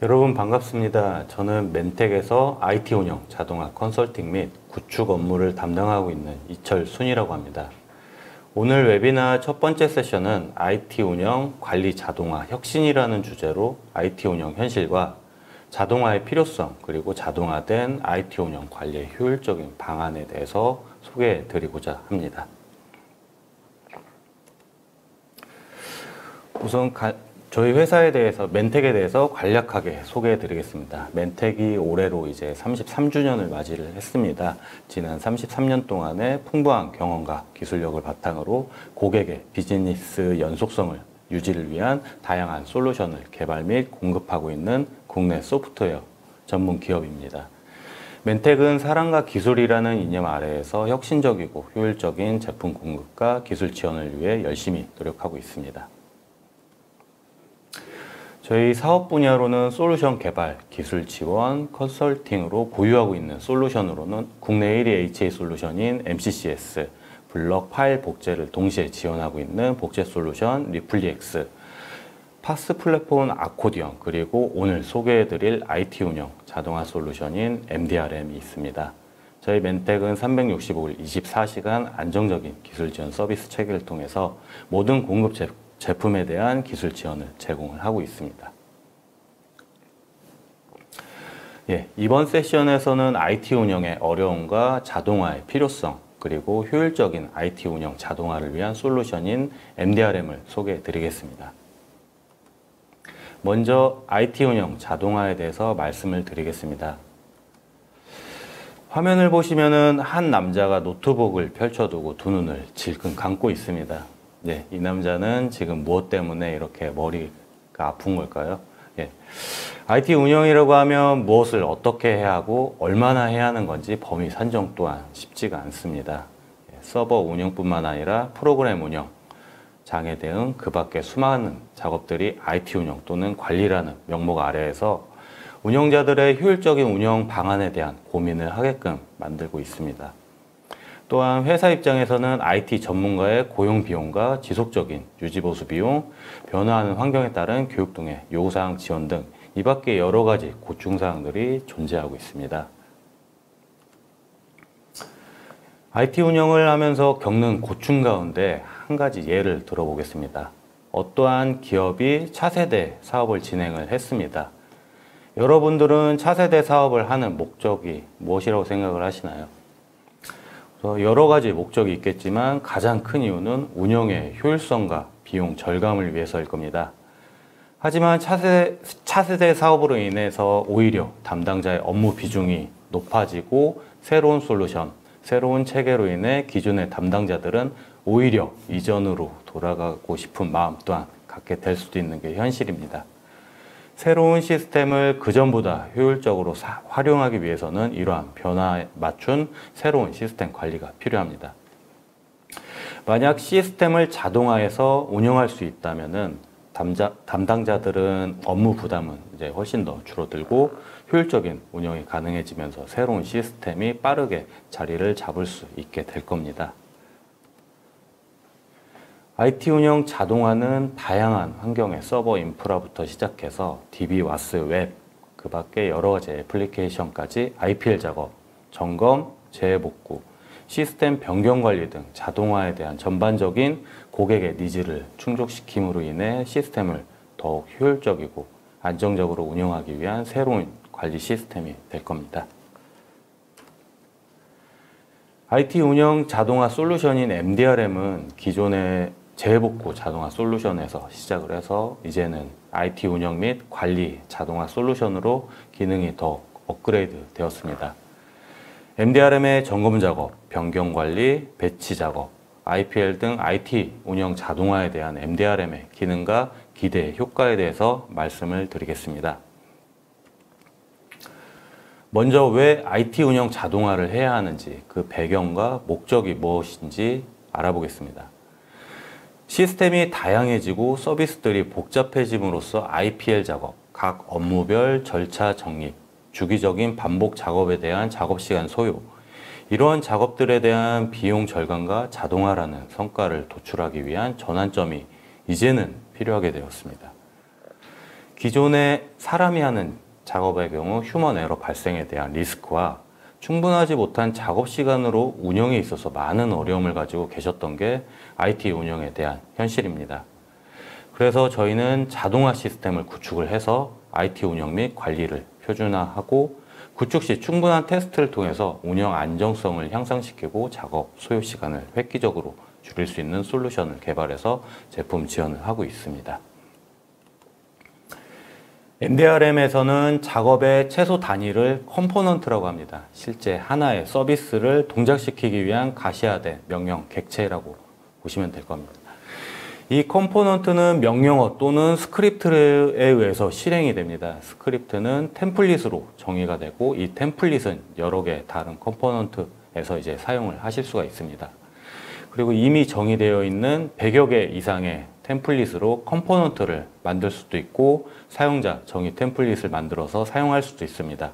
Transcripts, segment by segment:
여러분 반갑습니다. 저는 멘텍에서 IT 운영, 자동화 컨설팅 및 구축 업무를 담당하고 있는 이철순이라고 합니다. 오늘 웨비나 첫 번째 세션은 IT 운영 관리 자동화 혁신이라는 주제로 IT 운영 현실과 자동화의 필요성, 그리고 자동화된 IT 운영 관리의 효율적인 방안에 대해서 소개해 드리고자 합니다. 우선 저희 회사에 대해서, 멘텍에 대해서 간략하게 소개해 드리겠습니다. 멘텍이 올해로 이제 33주년을 맞이를 했습니다. 지난 33년 동안의 풍부한 경험과 기술력을 바탕으로 고객의 비즈니스 연속성을 유지를 위한 다양한 솔루션을 개발 및 공급하고 있는 국내 소프트웨어 전문 기업입니다. 멘텍은 사랑과 기술이라는 이념 아래에서 혁신적이고 효율적인 제품 공급과 기술 지원을 위해 열심히 노력하고 있습니다. 저희 사업 분야로는 솔루션 개발, 기술 지원, 컨설팅으로 보유하고 있는 솔루션으로는 국내 1위 HA 솔루션인 MCCS, 블럭 파일 복제를 동시에 지원하고 있는 복제 솔루션 리플리엑스, 파스 플랫폼 아코디언, 그리고 오늘 소개해드릴 IT 운영 자동화 솔루션인 MDRM이 있습니다. 저희 멘텍은 365일 24시간 안정적인 기술 지원 서비스 체계를 통해서 모든 공급 제품에 대한 기술 지원을 제공을 하고 있습니다. 이번 세션에서는 IT 운영의 어려움과 자동화의 필요성, 그리고 효율적인 IT 운영 자동화를 위한 솔루션인 MDRM을 소개해 드리겠습니다. 먼저 IT 운영 자동화에 대해서 말씀을 드리겠습니다. 화면을 보시면은 한 남자가 노트북을 펼쳐두고 두 눈을 질끈 감고 있습니다. 이 남자는 지금 무엇 때문에 이렇게 머리가 아픈 걸까요? IT 운영이라고 하면 무엇을 어떻게 해야 하고 얼마나 해야 하는 건지 범위 산정 또한 쉽지가 않습니다. 서버 운영뿐만 아니라 프로그램 운영, 장애 대응, 그 밖에 수많은 작업들이 IT 운영 또는 관리라는 명목 아래에서 운영자들의 효율적인 운영 방안에 대한 고민을 하게끔 만들고 있습니다. 또한 회사 입장에서는 IT 전문가의 고용 비용과 지속적인 유지보수 비용, 변화하는 환경에 따른 교육 등의 요구사항 지원 등 이 밖에 여러 가지 고충사항들이 존재하고 있습니다. IT 운영을 하면서 겪는 고충 가운데 한 가지 예를 들어보겠습니다. 어떠한 기업이 차세대 사업을 진행을 했습니다. 여러분들은 차세대 사업을 하는 목적이 무엇이라고 생각을 하시나요? 여러 가지 목적이 있겠지만 가장 큰 이유는 운영의 효율성과 비용 절감을 위해서일 겁니다. 하지만 차세대 사업으로 인해서 오히려 담당자의 업무 비중이 높아지고 새로운 솔루션, 새로운 체계로 인해 기존의 담당자들은 오히려 이전으로 돌아가고 싶은 마음 또한 갖게 될 수도 있는 게 현실입니다. 새로운 시스템을 그전보다 효율적으로 활용하기 위해서는 이러한 변화에 맞춘 새로운 시스템 관리가 필요합니다. 만약 시스템을 자동화해서 운영할 수 있다면은 담당자들은 업무 부담은 이제 훨씬 더 줄어들고 효율적인 운영이 가능해지면서 새로운 시스템이 빠르게 자리를 잡을 수 있게 될 겁니다. IT 운영 자동화는 다양한 환경의 서버 인프라부터 시작해서 DB, 와스, 웹, 그 밖에 여러 가지 애플리케이션까지 IPL 작업, 점검, 재복구, 시스템 변경 관리 등 자동화에 대한 전반적인 고객의 니즈를 충족시킴으로 인해 시스템을 더욱 효율적이고 안정적으로 운영하기 위한 새로운 관리 시스템이 될 겁니다. IT 운영 자동화 솔루션인 MDRM은 기존의 재복구 자동화 솔루션에서 시작을 해서 이제는 IT 운영 및 관리 자동화 솔루션으로 기능이 더 업그레이드 되었습니다. MDRM의 점검 작업, 변경 관리, 배치 작업, IPL 등 IT 운영 자동화에 대한 MDRM의 기능과 기대 효과에 대해서 말씀을 드리겠습니다. 먼저 왜 IT 운영 자동화를 해야 하는지, 그 배경과 목적이 무엇인지 알아보겠습니다. 시스템이 다양해지고 서비스들이 복잡해짐으로써 IPL 작업, 각 업무별 절차 정립, 주기적인 반복 작업에 대한 작업시간 소요, 이러한 작업들에 대한 비용 절감과 자동화라는 성과를 도출하기 위한 전환점이 이제는 필요하게 되었습니다. 기존에 사람이 하는 작업의 경우 휴먼 에러 발생에 대한 리스크와 충분하지 못한 작업 시간으로 운영에 있어서 많은 어려움을 가지고 계셨던 게 IT 운영에 대한 현실입니다. 그래서 저희는 자동화 시스템을 구축을 해서 IT 운영 및 관리를 표준화하고 구축 시 충분한 테스트를 통해서 운영 안정성을 향상시키고 작업 소요 시간을 획기적으로 줄일 수 있는 솔루션을 개발해서 제품 지원을 하고 있습니다. MDRM에서는 작업의 최소 단위를 컴포넌트라고 합니다. 실제 하나의 서비스를 동작시키기 위한 가시화된 명령 객체라고 보시면 될 겁니다. 이 컴포넌트는 명령어 또는 스크립트에 의해서 실행이 됩니다. 스크립트는 템플릿으로 정의가 되고 이 템플릿은 여러 개 다른 컴포넌트에서 이제 사용을 하실 수가 있습니다. 그리고 이미 정의되어 있는 100여 개 이상의 템플릿으로 컴포넌트를 만들 수도 있고 사용자 정의 템플릿을 만들어서 사용할 수도 있습니다.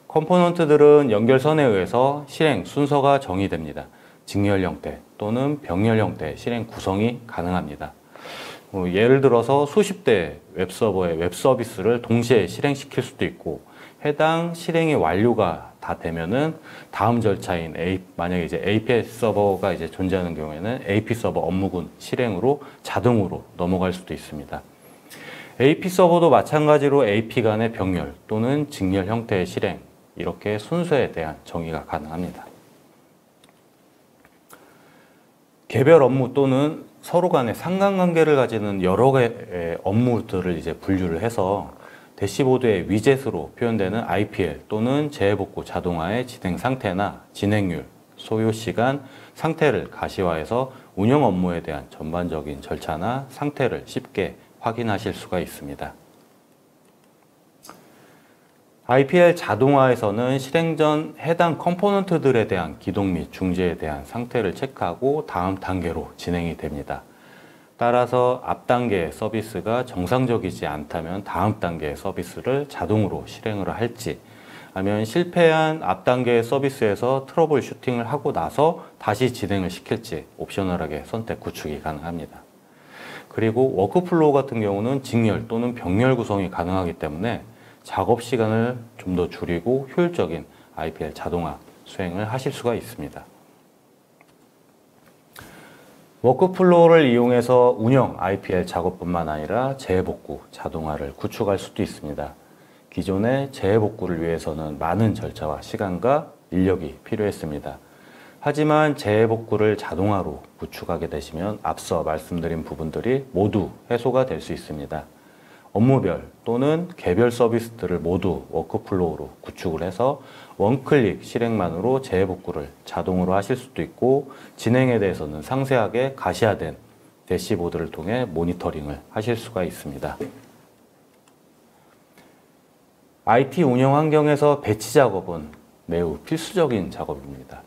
컴포넌트들은 연결선에 의해서 실행 순서가 정의됩니다. 직렬 형태 또는 병렬 형태의 실행 구성이 가능합니다. 예를 들어서 수십 대의 웹서버의 웹서비스를 동시에 실행시킬 수도 있고 해당 실행이 완료가 다 되면은 다음 절차인 만약에 이제 API 서버가 이제 존재하는 경우에는 AP 서버 업무군 실행으로 자동으로 넘어갈 수도 있습니다. AP 서버도 마찬가지로 AP 간의 병렬 또는 직렬 형태의 실행 이렇게 순서에 대한 정의가 가능합니다. 개별 업무 또는 서로 간의 상관관계를 가지는 여러 개의 업무들을 이제 분류를 해서 대시보드의 위젯으로 표현되는 IPL 또는 재해복구 자동화의 진행 상태나 진행률, 소요 시간, 상태를 가시화해서 운영 업무에 대한 전반적인 절차나 상태를 쉽게 확인하실 수가 있습니다. IPL 자동화에서는 실행 전 해당 컴포넌트들에 대한 기동 및 중지에 대한 상태를 체크하고 다음 단계로 진행이 됩니다. 따라서 앞 단계의 서비스가 정상적이지 않다면 다음 단계의 서비스를 자동으로 실행을 할지 아니면 실패한 앞 단계의 서비스에서 트러블 슈팅을 하고 나서 다시 진행을 시킬지 옵셔널하게 선택 구축이 가능합니다. 그리고 워크플로우 같은 경우는 직렬 또는 병렬 구성이 가능하기 때문에 작업 시간을 좀 더 줄이고 효율적인 IPL 자동화 수행을 하실 수가 있습니다. 워크플로우를 이용해서 운영 IPL 작업뿐만 아니라 재해복구 자동화를 구축할 수도 있습니다. 기존의 재해복구를 위해서는 많은 절차와 시간과 인력이 필요했습니다. 하지만 재해복구를 자동화로 구축하게 되시면 앞서 말씀드린 부분들이 모두 해소가 될 수 있습니다. 업무별 또는 개별 서비스들을 모두 워크플로우로 구축을 해서 원클릭 실행만으로 재해복구를 자동으로 하실 수도 있고 진행에 대해서는 상세하게 가시화된 대시보드를 통해 모니터링을 하실 수가 있습니다. IT 운영 환경에서 배치 작업은 매우 필수적인 작업입니다.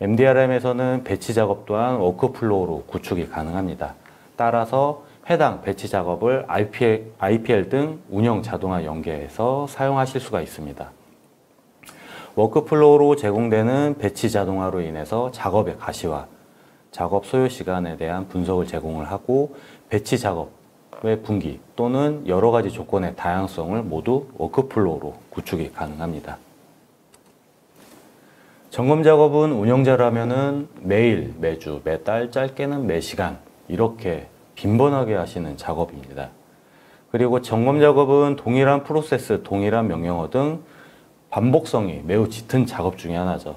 MDRM에서는 배치 작업 또한 워크플로우로 구축이 가능합니다. 따라서 해당 배치 작업을 IPL 등 운영 자동화 연계해서 사용하실 수가 있습니다. 워크플로우로 제공되는 배치 자동화로 인해서 작업의 가시화, 작업 소요 시간에 대한 분석을 제공을 하고 배치 작업의 분기 또는 여러 가지 조건의 다양성을 모두 워크플로우로 구축이 가능합니다. 점검 작업은 운영자라면은 매일, 매주, 매달, 짧게는 매시간 이렇게 빈번하게 하시는 작업입니다. 그리고 점검 작업은 동일한 프로세스, 동일한 명령어 등 반복성이 매우 짙은 작업 중에 하나죠.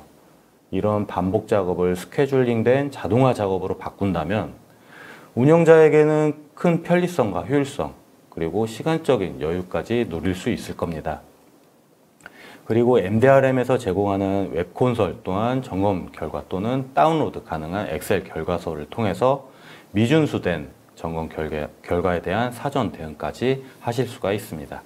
이런 반복 작업을 스케줄링된 자동화 작업으로 바꾼다면 운영자에게는 큰 편리성과 효율성, 그리고 시간적인 여유까지 누릴 수 있을 겁니다. 그리고 MDRM에서 제공하는 웹콘솔 또한 점검 결과 또는 다운로드 가능한 엑셀 결과서를 통해서 미준수된 점검 결과에 대한 사전 대응까지 하실 수가 있습니다.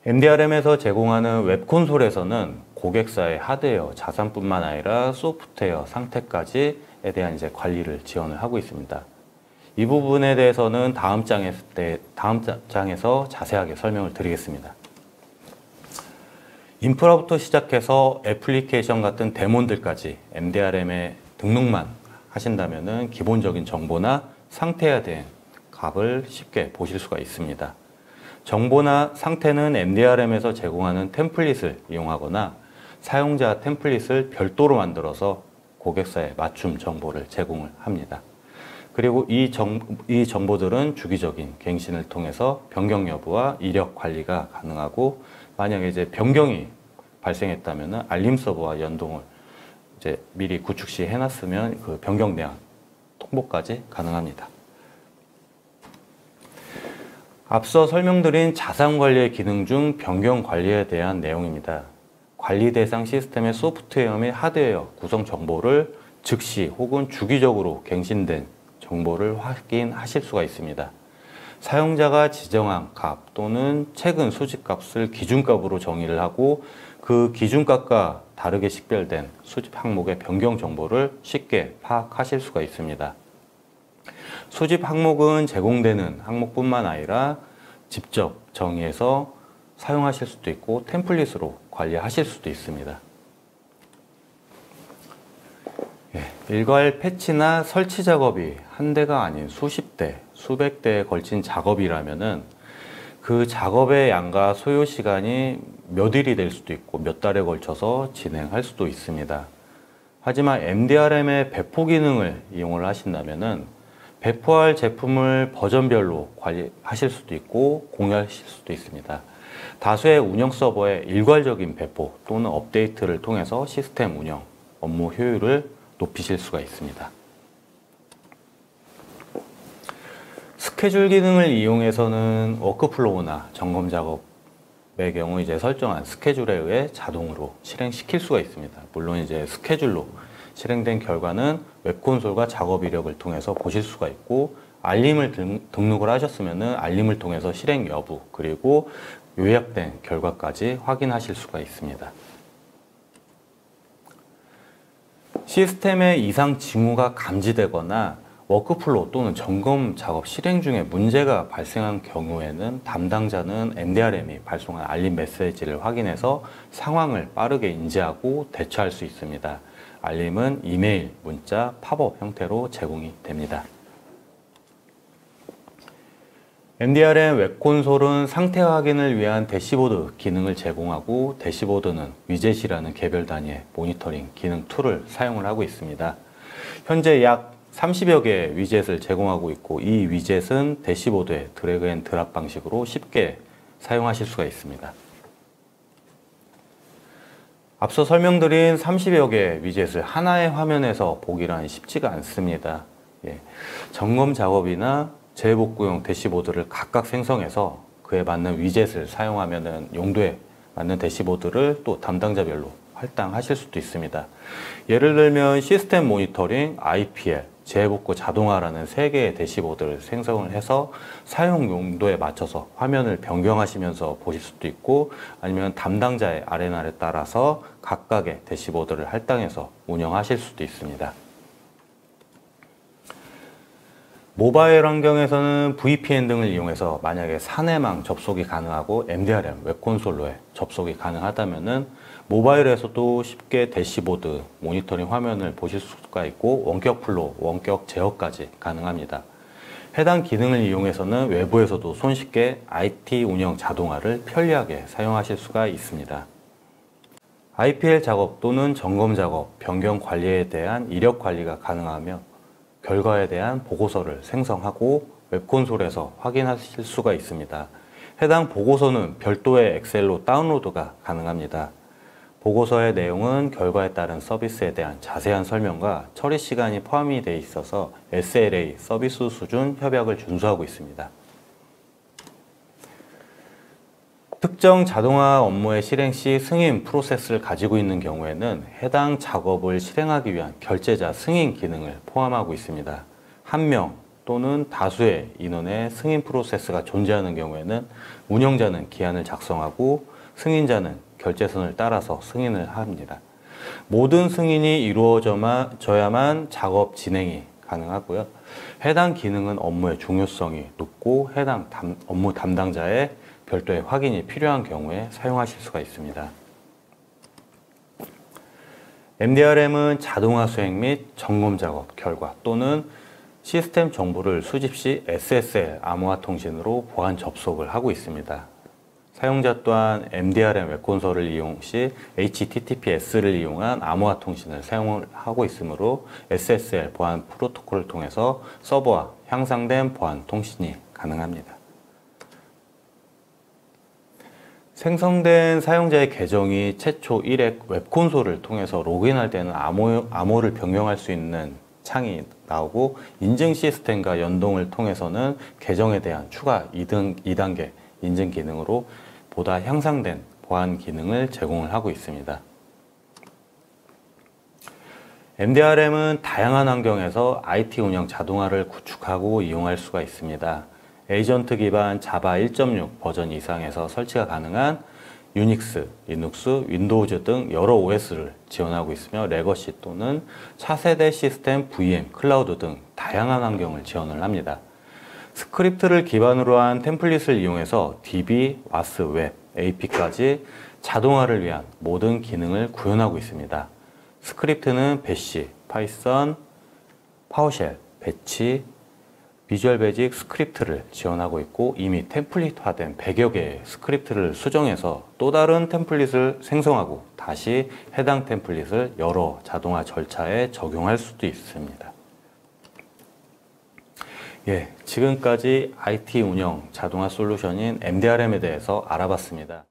MDRM에서 제공하는 웹콘솔에서는 고객사의 하드웨어, 자산뿐만 아니라 소프트웨어 상태까지에 대한 이제 관리를 지원을 하고 있습니다. 이 부분에 대해서는 다음 장에서 자세하게 설명을 드리겠습니다. 인프라부터 시작해서 애플리케이션 같은 데몬들까지 MDRM에 등록만 하신다면은 기본적인 정보나 상태에 대한 값을 쉽게 보실 수가 있습니다. 정보나 상태는 MDRM에서 제공하는 템플릿을 이용하거나 사용자 템플릿을 별도로 만들어서 고객사에 맞춤 정보를 제공을 합니다. 그리고 이 정보들은 주기적인 갱신을 통해서 변경 여부와 이력 관리가 가능하고, 만약에 이제 변경이 발생했다면 알림 서버와 연동을 이제 미리 구축 시 해놨으면 그 변경 내역 통보까지 가능합니다. 앞서 설명드린 자산관리의 기능 중 변경 관리에 대한 내용입니다. 관리 대상 시스템의 소프트웨어 및 하드웨어 구성 정보를 즉시 혹은 주기적으로 갱신된 정보를 확인하실 수가 있습니다. 사용자가 지정한 값 또는 최근 수집값을 기준값으로 정의를 하고, 그 기준값과 다르게 식별된 수집 항목의 변경 정보를 쉽게 파악하실 수가 있습니다. 수집 항목은 제공되는 항목뿐만 아니라 직접 정의해서 사용하실 수도 있고 템플릿으로 관리하실 수도 있습니다. 일괄 패치나 설치 작업이 한 대가 아닌 수십 대, 수백 대에 걸친 작업이라면은 그 작업의 양과 소요 시간이 몇 일이 될 수도 있고 몇 달에 걸쳐서 진행할 수도 있습니다. 하지만 MDRM의 배포 기능을 이용을 하신다면은 배포할 제품을 버전별로 관리하실 수도 있고 공유하실 수도 있습니다. 다수의 운영 서버의 일괄적인 배포 또는 업데이트를 통해서 시스템 운영, 업무 효율을 높이실 수가 있습니다. 스케줄 기능을 이용해서는 워크플로우나 점검 작업의 경우 이제 설정한 스케줄에 의해 자동으로 실행시킬 수가 있습니다. 물론 이제 스케줄로 실행된 결과는 웹콘솔과 작업 이력을 통해서 보실 수가 있고, 알림을 등록을 하셨으면은 알림을 통해서 실행 여부 그리고 요약된 결과까지 확인하실 수가 있습니다. 시스템의 이상 징후가 감지되거나 워크플로우 또는 점검 작업 실행 중에 문제가 발생한 경우에는 담당자는 MDRM이 발송한 알림 메시지를 확인해서 상황을 빠르게 인지하고 대처할 수 있습니다. 알림은 이메일, 문자, 팝업 형태로 제공이 됩니다. MDRM 웹콘솔은 상태 확인을 위한 대시보드 기능을 제공하고, 대시보드는 위젯이라는 개별 단위의 모니터링 기능 툴을 사용을 하고 있습니다. 현재 약 30여 개의 위젯을 제공하고 있고, 이 위젯은 대시보드의 드래그 앤 드랍 방식으로 쉽게 사용하실 수가 있습니다. 앞서 설명드린 30여 개의 위젯을 하나의 화면에서 보기란 쉽지가 않습니다. 점검 작업이나 재복구용 대시보드를 각각 생성해서 그에 맞는 위젯을 사용하면 용도에 맞는 대시보드를 또 담당자별로 할당하실 수도 있습니다. 예를 들면 시스템 모니터링, IPL, 재복구 자동화라는 3개의 대시보드를 생성을 해서 사용 용도에 맞춰서 화면을 변경하시면서 보실 수도 있고, 아니면 담당자의 R&R에 따라서 각각의 대시보드를 할당해서 운영하실 수도 있습니다. 모바일 환경에서는 VPN 등을 이용해서 만약에 사내망 접속이 가능하고 MDRM 웹콘솔로에 접속이 가능하다면은 모바일에서도 쉽게 대시보드, 모니터링 화면을 보실 수가 있고 원격 플로우, 원격 제어까지 가능합니다. 해당 기능을 이용해서는 외부에서도 손쉽게 IT 운영 자동화를 편리하게 사용하실 수가 있습니다. IPL 작업 또는 점검 작업, 변경 관리에 대한 이력 관리가 가능하며 결과에 대한 보고서를 생성하고 웹콘솔에서 확인하실 수가 있습니다. 해당 보고서는 별도의 엑셀로 다운로드가 가능합니다. 보고서의 내용은 결과에 따른 서비스에 대한 자세한 설명과 처리 시간이 포함이 되어 있어서 SLA 서비스 수준 협약을 준수하고 있습니다. 특정 자동화 업무의 실행 시 승인 프로세스를 가지고 있는 경우에는 해당 작업을 실행하기 위한 결제자 승인 기능을 포함하고 있습니다. 한 명 또는 다수의 인원의 승인 프로세스가 존재하는 경우에는 운영자는 기한을 작성하고 승인자는 결제선을 따라서 승인을 합니다. 모든 승인이 이루어져야만 작업 진행이 가능하고요. 해당 기능은 업무의 중요성이 높고 해당 업무 담당자의 별도의 확인이 필요한 경우에 사용하실 수가 있습니다. MDRM은 자동화 수행 및 점검 작업 결과 또는 시스템 정보를 수집 시 SSL 암호화 통신으로 보안 접속을 하고 있습니다. 사용자 또한 MDRM 웹콘솔을 이용 시 HTTPS를 이용한 암호화 통신을 사용하고 있으므로 SSL 보안 프로토콜을 통해서 서버와 향상된 보안 통신이 가능합니다. 생성된 사용자의 계정이 최초 1회 웹콘솔을 통해서 로그인할 때는 암호를 변경할 수 있는 창이 나오고, 인증 시스템과 연동을 통해서는 계정에 대한 추가 2단계 인증 기능으로 보다 향상된 보안 기능을 제공을 하고 있습니다. MDRM은 다양한 환경에서 IT 운영 자동화를 구축하고 이용할 수가 있습니다. 에이전트 기반 자바 1.6 버전 이상에서 설치가 가능한 유닉스, 리눅스, 윈도우즈 등 여러 OS를 지원하고 있으며 레거시 또는 차세대 시스템, VM, 클라우드 등 다양한 환경을 지원을 합니다. 스크립트를 기반으로 한 템플릿을 이용해서 DB, WAS, 웹, AP까지 자동화를 위한 모든 기능을 구현하고 있습니다. 스크립트는 배시, 파이썬, 파워쉘, 배치, 비주얼 베이직 스크립트를 지원하고 있고, 이미 템플릿화된 100여 개의 스크립트를 수정해서 또 다른 템플릿을 생성하고 다시 해당 템플릿을 여러 자동화 절차에 적용할 수도 있습니다. 지금까지 IT 운영 자동화 솔루션인 MDRM에 대해서 알아봤습니다.